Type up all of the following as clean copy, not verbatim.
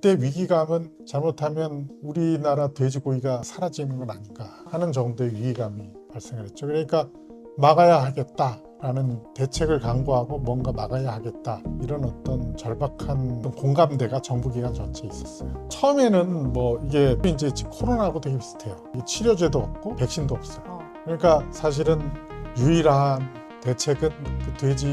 그때 위기감은 잘못하면 우리나라 돼지고기가 사라지는 건 아닌가 하는 정도의 위기감이 발생을 했죠. 그러니까 막아야 하겠다라는 대책을 강구하고 뭔가 막아야 하겠다, 이런 어떤 절박한 공감대가 정부 기관 전체에 있었어요. 처음에는 뭐 이게 이제 코로나하고 되게 비슷해요. 치료제도 없고 백신도 없어요. 그러니까 사실은 유일한 대책은 그 돼지,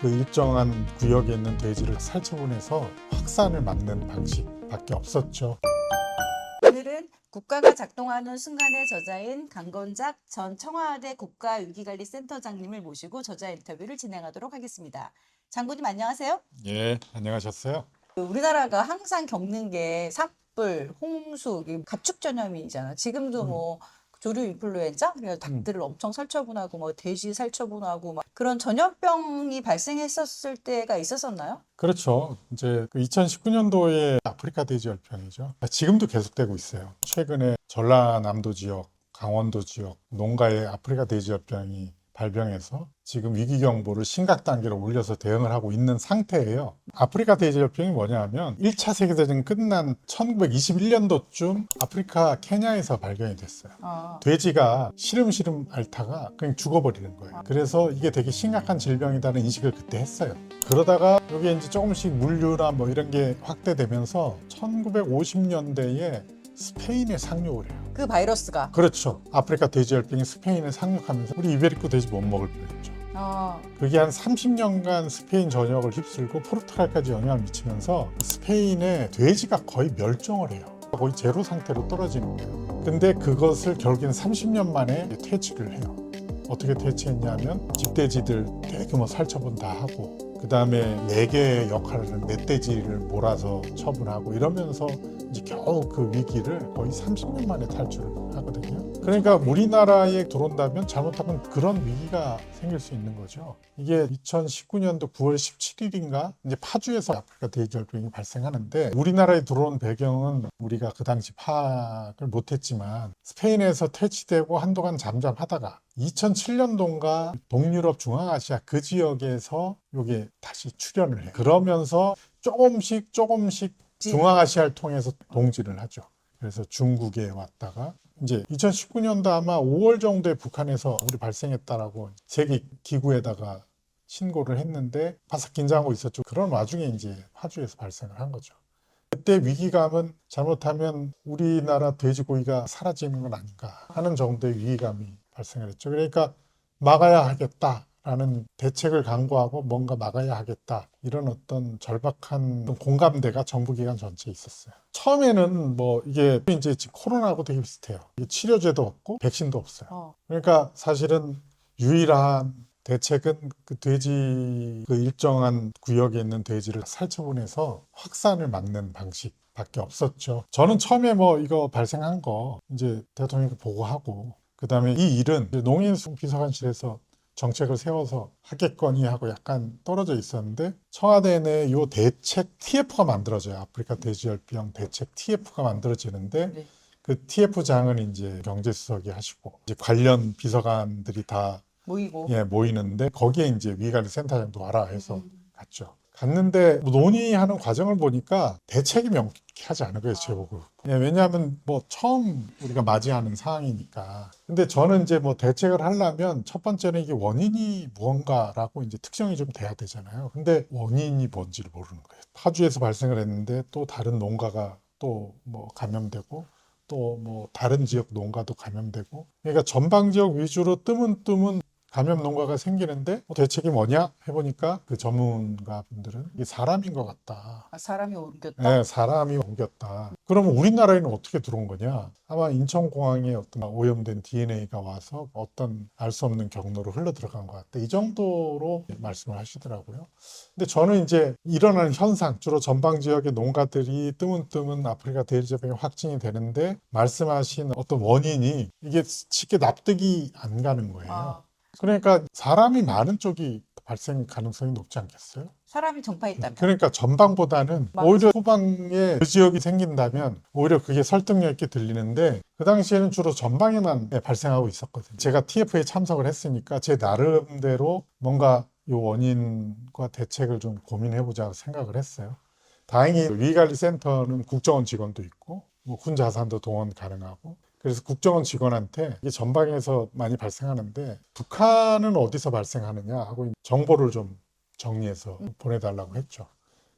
그 일정한 구역에 있는 돼지를 살처분해서 확산을 막는 방식밖에 없었죠. 오늘은 국가가 작동하는 순간의 저자인 강건작 전 청와대 국가위기관리센터장님을 모시고 저자 인터뷰를 진행하도록 하겠습니다. 장군님 안녕하세요. 예, 안녕하셨어요. 우리나라가 항상 겪는 게 산불, 홍수, 가축 전염이잖아. 지금도 뭐 조류 인플루엔자, 그래서 닭들을 엄청 살처분하고 뭐 돼지 살처분하고 막 그런 전염병이 발생했었을 때가 있었었나요? 그렇죠. 이제 그 2019년도에 아프리카 돼지열병이죠. 지금도 계속되고 있어요. 최근에 전라남도 지역, 강원도 지역 농가에 아프리카 돼지열병이 발병해서 지금 위기경보를 심각 단계로 올려서 대응을 하고 있는 상태예요. 아프리카 돼지열병이 뭐냐면 1차 세계대전 끝난 1921년도쯤 아프리카 케냐에서 발견이 됐어요. 돼지가 시름시름 앓다가 그냥 죽어버리는 거예요. 그래서 이게 되게 심각한 질병이라는 인식을 그때 했어요. 그러다가 여기에 이제 조금씩 물류나 뭐 이런 게 확대되면서 1950년대에 스페인에 상륙을 해요. 그 바이러스가. 그렇죠. 아프리카 돼지열병이 스페인에 상륙하면서 우리 이베리코 돼지 못 먹을 뻔했죠. 그게 한 30년간 스페인 전역을 휩쓸고 포르투갈까지 영향을 미치면서 스페인의 돼지가 거의 멸종을 해요. 거의 제로 상태로 떨어지는 거예요. 근데 그것을 결국에는 30년 만에 퇴치를 해요. 어떻게 퇴치했냐면 집돼지들 대규모 살처분 다 하고, 그 다음에 4개의 역할을 하는 멧돼지를 몰아서 처분하고 이러면서 이제 겨우 그 위기를 거의 30년 만에 탈출을 하거든요. 그러니까 우리나라에 들어온다면 잘못하면 그런 위기가 생길 수 있는 거죠. 이게 2019년도 9월 17일인가 이제 파주에서 아프리카 돼지열병이 발생하는데, 우리나라에 들어온 배경은 우리가 그 당시 파악을 못했지만 스페인에서 퇴치되고 한동안 잠잠하다가 2007년도인가 동유럽 중앙아시아 그 지역에서 이게 다시 출현을 해요. 그러면서 조금씩 중앙아시아를 통해서 동지를 하죠. 그래서 중국에 왔다가 이제 2019년도 아마 5월 정도에 북한에서 우리 발생했다라고 세계 기구에다가 신고를 했는데 바싹 긴장하고 있었죠. 그런 와중에 이제 파주에서 발생을 한 거죠. 그때 위기감은 잘못하면 우리나라 돼지고기가 사라지는 건 아닌가 하는 정도의 위기감이 발생을 했죠. 그러니까 막아야 하겠다라는 대책을 강구하고 뭔가 막아야 하겠다, 이런 어떤 절박한 공감대가 정부기관 전체에 있었어요. 처음에는 뭐 이게 이제 코로나하고 되게 비슷해요. 치료제도 없고 백신도 없어요. 그러니까 사실은 유일한 대책은 그 돼지, 그 일정한 구역에 있는 돼지를 살처분해서 확산을 막는 방식밖에 없었죠. 저는 처음에 뭐 이거 발생한 거 이제 대통령께 보고하고, 그 다음에 이 일은 농인비서관실에서 정책을 세워서 하겠거니 하고 약간 떨어져 있었는데, 청와대 내에 요 대책 TF가 만들어져요. 아프리카 돼지열병 대책 TF가 만들어지는데, 그 TF장은 이제 경제수석이 하시고 이제 관련 비서관들이 다 모이는데, 거기에 이제 위관리센터장도 와라 해서 갔죠. 갔는데 논의하는 과정을 보니까 대책이 명확하지 않은 거예요, 제보고. 왜냐하면 뭐 처음 우리가 맞이하는 상황이니까. 근데 저는 이제 뭐 대책을 하려면 첫 번째는 이게 원인이 무언가라고 이제 특정이 좀 돼야 되잖아요. 근데 원인이 뭔지를 모르는 거예요. 파주에서 발생을 했는데 또 다른 농가가 또 뭐 감염되고, 또 뭐 다른 지역 농가도 감염되고, 그러니까 전방 지역 위주로 뜨문뜨문 감염 농가가 생기는데 대책이 뭐냐 해보니까 그 전문가분들은 이게 사람인 것 같다. 사람이 옮겼다? 네, 사람이 옮겼다. 그러면 우리나라에는 어떻게 들어온 거냐? 아마 인천공항에 어떤 오염된 DNA가 와서 어떤 알 수 없는 경로로 흘러 들어간 것 같다, 이 정도로 말씀을 하시더라고요. 근데 저는 이제 일어나는 현상, 주로 전방 지역의 농가들이 뜨문뜨문 아프리카 돼지열병이 확진이 되는데, 말씀하신 어떤 원인이 이게 쉽게 납득이 안 가는 거예요. 그러니까 사람이 많은 쪽이 발생 가능성이 높지 않겠어요? 사람이 전파했다면. 그러니까 전방보다는 오히려 후방에 그 지역이 생긴다면 오히려 그게 설득력 있게 들리는데, 그 당시에는 주로 전방에만 발생하고 있었거든요. 제가 TF에 참석을 했으니까 제 나름대로 뭔가 이 원인과 대책을 좀 고민해보자 생각을 했어요. 다행히 위기관리센터는 국정원 직원도 있고 뭐 군 자산도 동원 가능하고 그래서 국정원 직원한테 이게 전방에서 많이 발생하는데 북한은 어디서 발생하느냐 하고 정보를 좀 정리해서 보내달라고 했죠.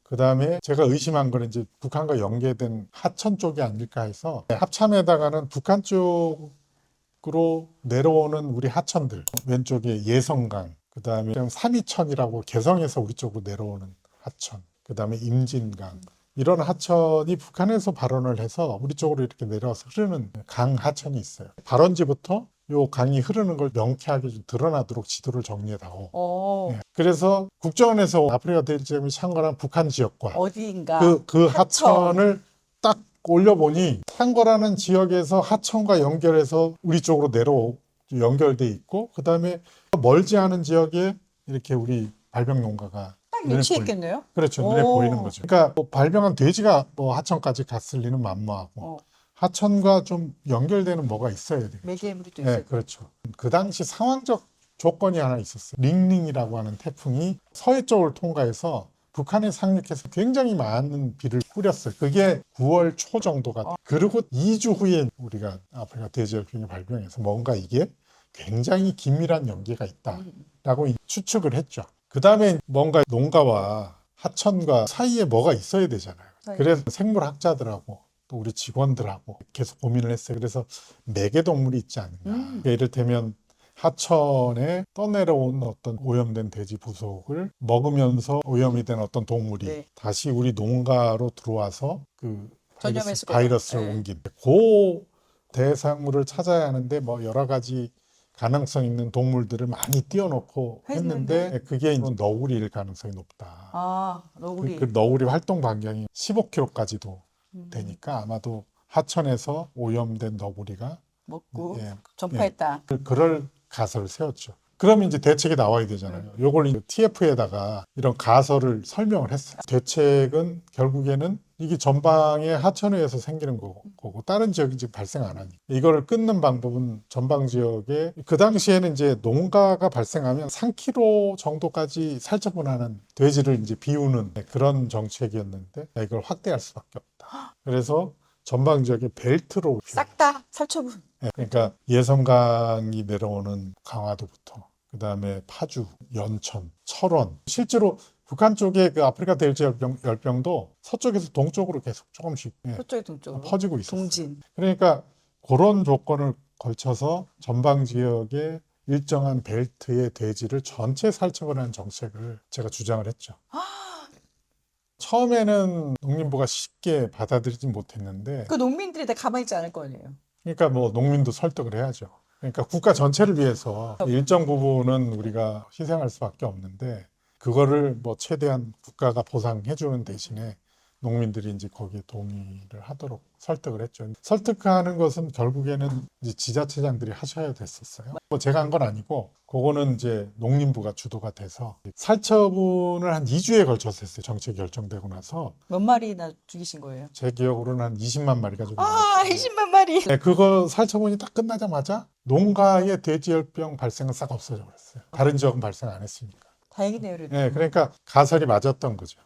그 다음에 제가 의심한 거는 이제 북한과 연계된 하천 쪽이 아닐까 해서 합참에다가는 북한 쪽으로 내려오는 우리 하천들 왼쪽에 예성강, 그 다음에 삼이천이라고 개성에서 우리 쪽으로 내려오는 하천, 그 다음에 임진강 이런 하천이 북한에서 발원을 해서 우리 쪽으로 이렇게 내려와서 흐르는 강 하천이 있어요. 발원지부터 요 강이 흐르는 걸 명쾌하게 좀 드러나도록 지도를 정리해다오. 네. 그래서 국정원에서 아프리카 대지점이 창궐한 북한 지역과 어디인가 그 하천을 딱 올려보니 창궐하는 지역에서 하천과 연결해서 우리 쪽으로 연결돼 있고 그 다음에 멀지 않은 지역에 이렇게 우리 발병 농가가 딱 위치했겠네요. 그렇죠. 눈에 보이는 거죠. 그러니까 뭐 발병한 돼지가 뭐 하천까지 갔을 리는 만무하고 하천과 좀 연결되는 뭐가 있어야 돼요. 매개물이 또 네, 있어요. 그렇죠. 그 당시 상황적 조건이 하나 있었어요. 링링이라고 하는 태풍이 서해 쪽을 통과해서 북한에 상륙해서 굉장히 많은 비를 뿌렸어요. 그게 9월 초 정도가 그리고 2주 후에 우리가 아프리카 돼지열병이 발병해서 뭔가 이게 굉장히 긴밀한 연계가 있다라고 추측을 했죠. 그 다음에 뭔가 농가와 하천과 사이에 뭐가 있어야 되잖아요. 그래서 생물학자들하고 또 우리 직원들하고 계속 고민을 했어요. 그래서 매개동물이 있지 않느냐. 그러니까 이를테면 하천에 떠내려온 어떤 오염된 돼지 부속을 먹으면서 오염이 된 어떤 동물이 다시 우리 농가로 들어와서 그 바이러스를 옮긴 그 대상물을 찾아야 하는데 뭐 여러 가지 가능성 있는 동물들을 많이 띄워놓고 했는데 그게 이제 너구리일 가능성이 높다. 아, 너구리. 그 너구리 활동 반경이 15km까지도 되니까 아마도 하천에서 오염된 너구리가 먹고 전파했다. 그럴 가설을 세웠죠. 그러면 이제 대책이 나와야 되잖아요. 요걸 TF에다가 이런 가설을 설명을 했어요. 대책은 결국에는 이게 전방의 하천에 의해서 생기는 거고 다른 지역이 지금 발생 안 하니까 이거를 끊는 방법은 전방 지역에 그 당시에는 이제 농가가 발생하면 3km 정도까지 살처분하는 돼지를 이제 비우는 그런 정책이었는데 이걸 확대할 수밖에 없다. 그래서 전방 지역에 벨트로 싹 다 살처분. 그러니까 예성강이 내려오는 강화도부터 그 다음에 파주, 연천, 철원 실제로 북한 쪽에 그 아프리카 돼지 열병도 서쪽에서 동쪽으로 계속 조금씩 서쪽에 동쪽으로 퍼지고 있었어요. 동진. 그러니까 그런 조건을 걸쳐서 전방 지역에 일정한 벨트의 돼지를 전체 살처분하는 정책을 제가 주장을 했죠. 처음에는 농림부가 쉽게 받아들이지 못했는데 그 농민들이 다 가만히 있지 않을 거 아니에요. 그러니까 뭐 농민도 설득을 해야죠. 그러니까 국가 전체를 위해서 일정 부분은 우리가 희생할 수밖에 없는데 그거를 뭐 최대한 국가가 보상해주는 대신에 농민들이 이제 거기에 동의를 하도록 설득을 했죠. 설득하는 것은 결국에는 이제 지자체장들이 하셔야 됐었어요. 뭐 제가 한 건 아니고 그거는 이제 농림부가 주도가 돼서 살처분을 한 2주에 걸쳐서 했어요. 정책이 결정되고 나서. 몇 마리나 죽이신 거예요? 제 기억으로는 한 20만 마리가 정도. 20만 마리. 네, 그거 살처분이 딱 끝나자마자 농가의 돼지열병 발생은 싹 없어져 버렸어요. 다른 지역은 발생 안 했으니까. 다행이네요. 그래도. 네, 그러니까 가설이 맞았던 거죠.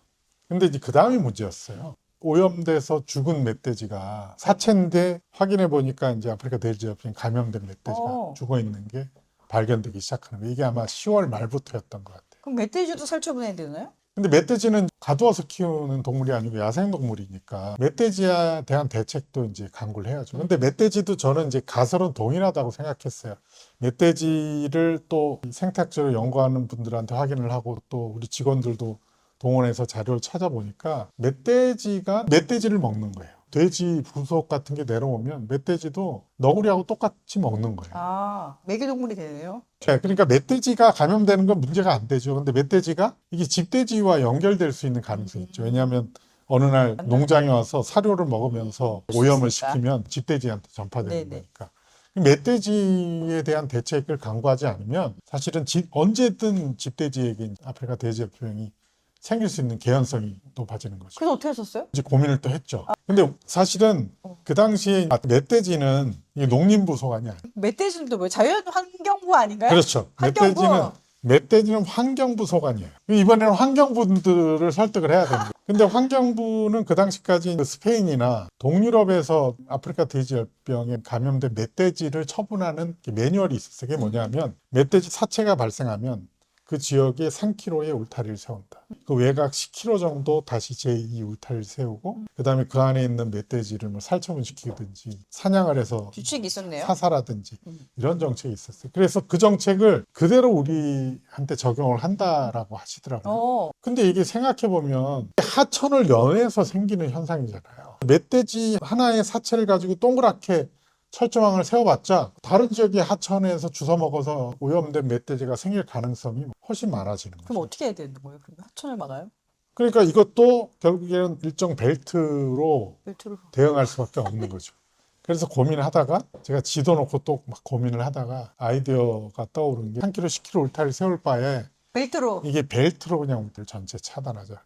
근데 이제 그 다음이 문제였어요. 오염돼서 죽은 멧돼지가 사체인데 확인해 보니까 이제 아프리카 돼지열병 감염된 멧돼지가 죽어 있는 게 발견되기 시작하는 거예요. 이게 아마 10월 말부터였던 것 같아요. 그럼 멧돼지도 살처분해야 되나요? 근데 멧돼지는 가두어서 키우는 동물이 아니고 야생동물이니까 멧돼지에 대한 대책도 이제 강구를 해야죠. 근데 멧돼지도 저는 이제 가설은 동일하다고 생각했어요. 멧돼지를 또 생태학적으로 연구하는 분들한테 확인을 하고 또 우리 직원들도 동원해서 자료를 찾아보니까 멧돼지를 먹는 거예요. 돼지 부속 같은 게 내려오면 멧돼지도 너구리하고 똑같이 먹는 거예요. 아, 매개동물이 되네요. 네, 그러니까 멧돼지가 감염되는 건 문제가 안 되죠. 근데 멧돼지가 이게 집돼지와 연결될 수 있는 가능성이 있죠. 왜냐하면 어느 날 농장에 와서 사료를 먹으면서 오염을 시키면 집돼지한테 전파되는 거니까. 멧돼지에 대한 대책을 강구하지 않으면 사실은 언제든 집돼지에게 아프리카 돼지열병이 생길 수 있는 개연성이 높아지는 거죠. 그래서 어떻게 하셨어요? 이제 고민을 또 했죠. 근데 사실은 그 당시에 멧돼지는 이게 농림부 소관이 아니에요. 멧돼지도 뭐 자연환경부 아닌가요? 그렇죠. 환경부. 멧돼지는 환경부 소관이에요. 이번에는 환경부들을 설득을 해야 됩니다. 근데 환경부는 그 당시까지 그 스페인이나 동유럽에서 아프리카 돼지열병에 감염된 멧돼지를 처분하는 매뉴얼이 있었어요. 그게 뭐냐면 멧돼지 사체가 발생하면 그 지역에 3km의 울타리를 세운다. 그 외곽 10km 정도 다시 제2 울타리를 세우고 그다음에 그 안에 있는 멧돼지를 뭐 살처분시키든지 사냥을 해서 규칙이 있었네요. 사살하든지 이런 정책이 있었어요. 그래서 그 정책을 그대로 우리한테 적용을 한다라고 하시더라고요. 근데 이게 생각해보면 하천을 연해서 생기는 현상이잖아요. 멧돼지 하나의 사체를 가지고 동그랗게 철조망을 세워봤자 다른 지역의 하천에서 주워 먹어서 오염된 멧돼지가 생길 가능성이 훨씬 많아지는 거죠. 그럼 어떻게 해야 되는 거예요? 그럼 하천을 막아요? 그러니까 이것도 결국에는 일정 벨트로 벨트로. 대응할 수밖에 없는 거죠. 그래서 고민하다가 제가 지도 놓고 또 막 고민을 하다가 아이디어가 떠오른 게 3km, 10km 울타리를 세울 바에 벨트로. 이게 벨트로 그냥 우리를 전체 차단하자.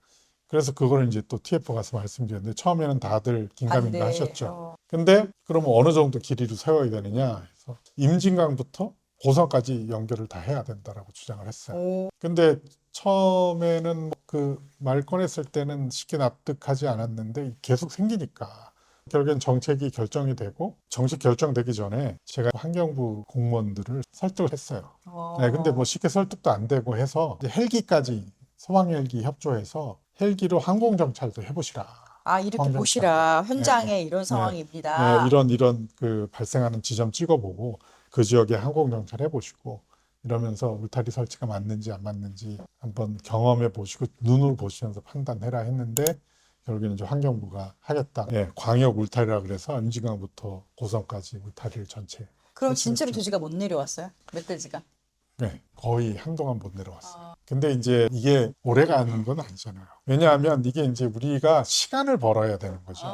그래서 그걸 이제 또 TF 가서 말씀드렸는데 처음에는 다들 긴가민가 반대. 하셨죠. 근데 그러면 어느 정도 길이로 세워야 되느냐 해서 임진강부터 고성까지 연결을 다 해야 된다라고 주장을 했어요. 오. 근데 처음에는 그 말 꺼냈을 때는 쉽게 납득하지 않았는데 계속 생기니까 결국엔 정책이 결정이 되고 정식 결정되기 전에 제가 환경부 공무원들을 설득을 했어요. 네, 근데 뭐 쉽게 설득도 안 되고 해서 이제 헬기까지 소방헬기 협조해서 헬기로 항공정찰도 해보시라. 아, 이렇게 환경정찰. 보시라. 현장에 네, 이런 네. 상황입니다. 네, 이런 그 발생하는 지점 찍어보고 그 지역에 항공정찰 해보시고 이러면서 울타리 설치가 맞는지 안 맞는지 한번 경험해 보시고 눈으로 보시면서 판단해라 했는데 결국에는 이제 환경부가 하겠다. 예, 광역 울타리라 그래서 임진강부터 고성까지 울타리를 전체. 그럼 그렇죠, 진짜로 그렇죠. 돼지가 못 내려왔어요? 멧돼지가? 네, 거의 한동안 못 내려왔어요. 근데 이제 이게 오래 가는 건 아니잖아요. 왜냐하면 이게 이제 우리가 시간을 벌어야 되는 거죠.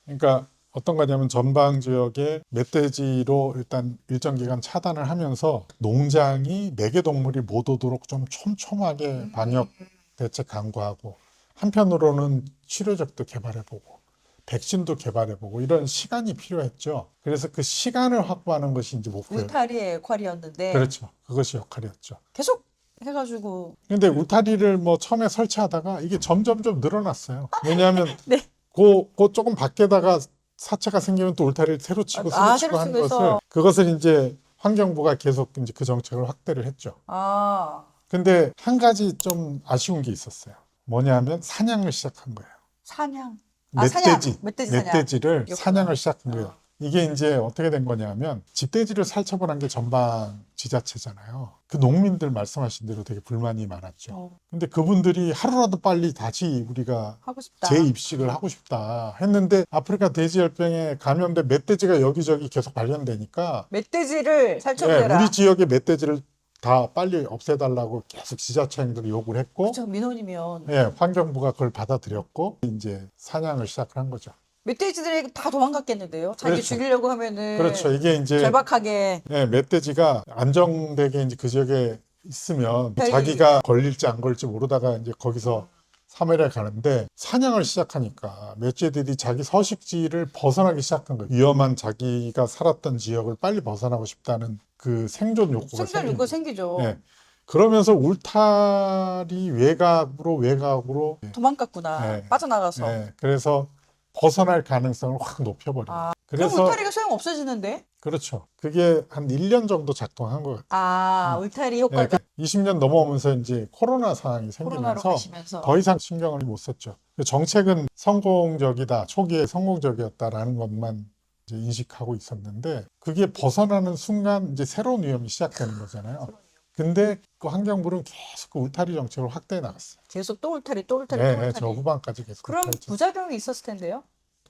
그러니까 어떤 거냐면 전방 지역에 멧돼지로 일단 일정 기간 차단을 하면서 농장이 매개 동물이 못 오도록 좀 촘촘하게 방역 대책 강구하고 한편으로는 치료제도 개발해보고 백신도 개발해보고 이런 시간이 필요했죠. 그래서 그 시간을 확보하는 것이 이제 목표예요. 울타리의 역할이었는데 그렇죠. 그것이 역할이었죠. 계속 해가지고 근데 울타리를 뭐 처음에 설치하다가 이게 점점 좀 늘어났어요. 왜냐하면 네. 그 조금 밖에다가 사체가 생기면 또 울타리를 새로 치고 새로 치고 새로 하는 치고 해서. 그것을 이제 환경부가 계속 이제 그 정책을 확대를 했죠. 아, 근데 한 가지 좀 아쉬운 게 있었어요. 뭐냐면 사냥을 시작한 거예요. 사냥. 멧돼지, 멧돼지 사냥. 멧돼지를 그렇구나. 사냥을 시작한 거예요. 이게 이제 어떻게 된 거냐면 집돼지를 살처분한 게 전방 지자체잖아요. 그 농민들 말씀하신 대로 되게 불만이 많았죠. 근데 그분들이 하루라도 빨리 다시 우리가 하고 싶다. 재입식을 하고 싶다 했는데 아프리카 돼지열병에 감염된 멧돼지가 여기저기 계속 발견되니까 멧돼지를 예, 살처분해라. 우리 지역의 멧돼지를 다 빨리 없애달라고 계속 지자체행들이 요구를 했고 그렇죠. 민원이면 예, 환경부가 그걸 받아들였고 이제 사냥을 시작을 한 거죠. 멧돼지들이 다 도망갔겠는데요. 자기 그렇죠. 죽이려고 하면은 그렇죠. 이게 이제 절박하게. 예, 멧돼지가 안정되게 이제 그 지역에 있으면 네. 자기가 걸릴지 안 걸릴지 모르다가 이제 거기서 사멸에 가는데 사냥을 시작하니까 멧돼지들이 자기 서식지를 벗어나기 시작한 거예요. 위험한 자기가 살았던 지역을 빨리 벗어나고 싶다는 그 생존 욕구가 생존 욕구가 생기죠. 예. 그러면서 울타리 외곽으로 도망갔구나. 네. 빠져나가서. 예, 그래서 벗어날 가능성을 확 높여버린 거예요. 그럼 그래서 울타리가 소용 없어지는데? 그렇죠. 그게 한 1년 정도 작동한 것 같아요. 아, 울타리 예, 효과가 20년 넘어오면서 이제 코로나 상황이 코로나로 생기면서 가시면서. 더 이상 신경을 못 썼죠. 그 정책은 성공적이다, 초기에 성공적이었다라는 것만 이제 인식하고 있었는데 그게 벗어나는 순간 이제 새로운 위험이 시작되는 거잖아요. 근데 그 환경부는 계속 그 울타리 정책을 확대해 나갔어요. 계속 또 울타리, 또 울타리, 네, 또 울타리. 저 후반까지 계속. 그럼 울타리 정책. 부작용이 있었을 텐데요?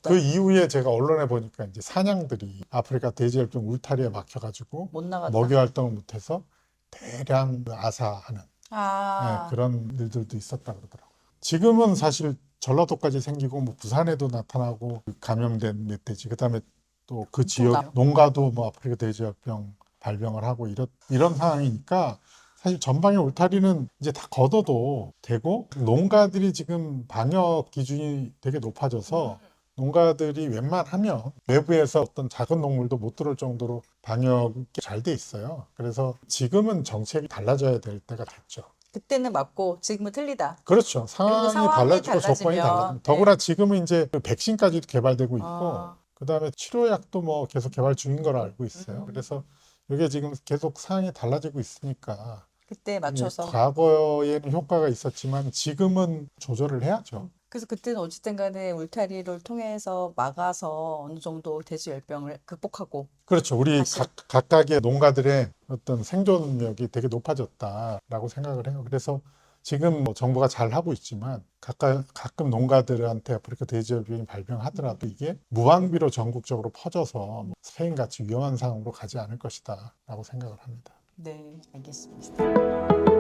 그 이후에 제가 언론에 보니까 이제 사냥들이 아프리카 돼지열병 울타리에 막혀가지고 못 나갔다. 먹이 활동을 못해서 대량 아사하는 아, 네, 그런 일들도 있었다 그러더라고요. 지금은 사실 전라도까지 생기고 뭐 부산에도 나타나고 감염된 멧돼지 그다음에 또 그 지역 나요? 농가도 뭐 아프리카 돼지열병 발병을 하고 이런 상황이니까 사실 전방의 울타리는 이제 다 걷어도 되고 농가들이 지금 방역 기준이 되게 높아져서 농가들이 웬만하면 외부에서 어떤 작은 동물도 못 들어올 정도로 방역이 잘 돼 있어요. 그래서 지금은 정책이 달라져야 될 때가 됐죠. 그때는 맞고 지금은 틀리다. 그렇죠. 상황이 상황이 달라지고 조건이 달라지면, 달라집니다. 더구나 지금은 이제 그 백신까지도 개발되고 있고 아. 그다음에 치료약도 뭐 계속 개발 중인 걸로 알고 있어요. 그래서 이게 지금 계속 상황이 달라지고 있으니까 그때 이게 맞춰서. 과거에는 효과가 있었지만 지금은 조절을 해야죠. 그래서 그때는 어쨌든 간에 울타리를 통해서 막아서 어느 정도 돼지열병을 극복하고 그렇죠. 우리 다시. 각각의 농가들의 어떤 생존력이 되게 높아졌다라고 생각을 해요. 그래서 지금 뭐 정부가 잘 하고 있지만 가끔 농가들한테 아프리카 돼지열병이 발병하더라도 이게 무방비로 전국적으로 퍼져서 뭐 스페인 같이 위험한 상황으로 가지 않을 것이다라고 생각을 합니다. 네, 알겠습니다.